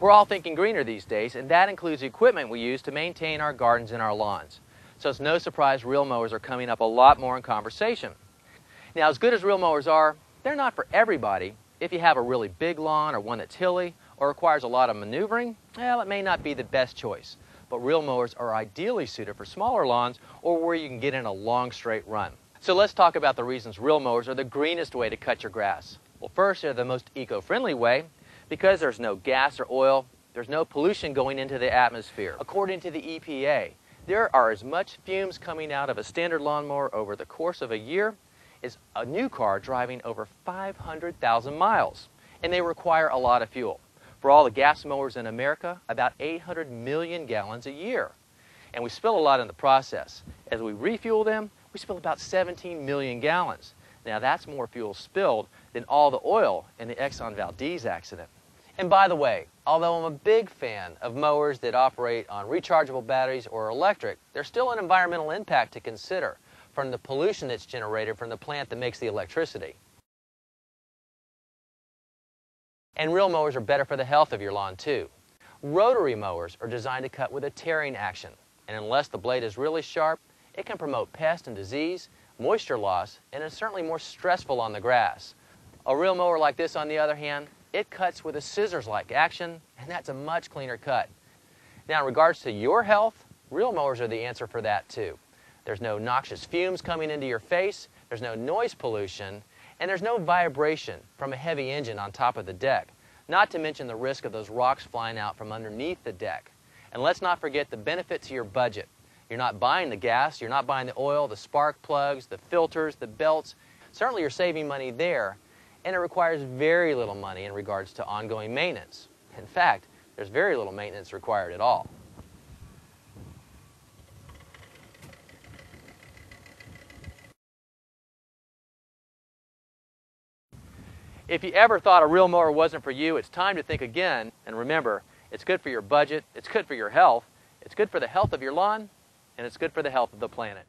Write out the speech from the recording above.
We're all thinking greener these days, and that includes the equipment we use to maintain our gardens and our lawns. So it's no surprise reel mowers are coming up a lot more in conversation. Now, as good as reel mowers are, they're not for everybody. If you have a really big lawn or one that's hilly or requires a lot of maneuvering, well, it may not be the best choice. But reel mowers are ideally suited for smaller lawns or where you can get in a long straight run. So let's talk about the reasons reel mowers are the greenest way to cut your grass. Well, first, they're the most eco-friendly way because there's no gas or oil, there's no pollution going into the atmosphere. According to the EPA, there are as much fumes coming out of a standard lawnmower over the course of a year as a new car driving over 500,000 miles. And they require a lot of fuel. For all the gas mowers in America, about 800 million gallons a year. And we spill a lot in the process. As we refuel them, we spill about 17 million gallons. Now that's more fuel spilled than all the oil in the Exxon Valdez accident. And by the way, although I'm a big fan of mowers that operate on rechargeable batteries or electric, there's still an environmental impact to consider from the pollution that's generated from the plant that makes the electricity. And reel mowers are better for the health of your lawn too. Rotary mowers are designed to cut with a tearing action, and unless the blade is really sharp, it can promote pest and disease, moisture loss, and is certainly more stressful on the grass. A reel mower like this, on the other hand, it cuts with a scissors-like action, and that's a much cleaner cut. Now, in regards to your health, reel mowers are the answer for that too. There's no noxious fumes coming into your face, there's no noise pollution, and there's no vibration from a heavy engine on top of the deck, not to mention the risk of those rocks flying out from underneath the deck. And let's not forget the benefit to your budget. You're not buying the gas, you're not buying the oil, the spark plugs, the filters, the belts. Certainly you're saving money there, and it requires very little money in regards to ongoing maintenance. In fact, there's very little maintenance required at all. If you ever thought a reel mower wasn't for you, it's time to think again. And remember, it's good for your budget, it's good for your health, it's good for the health of your lawn, and it's good for the health of the planet.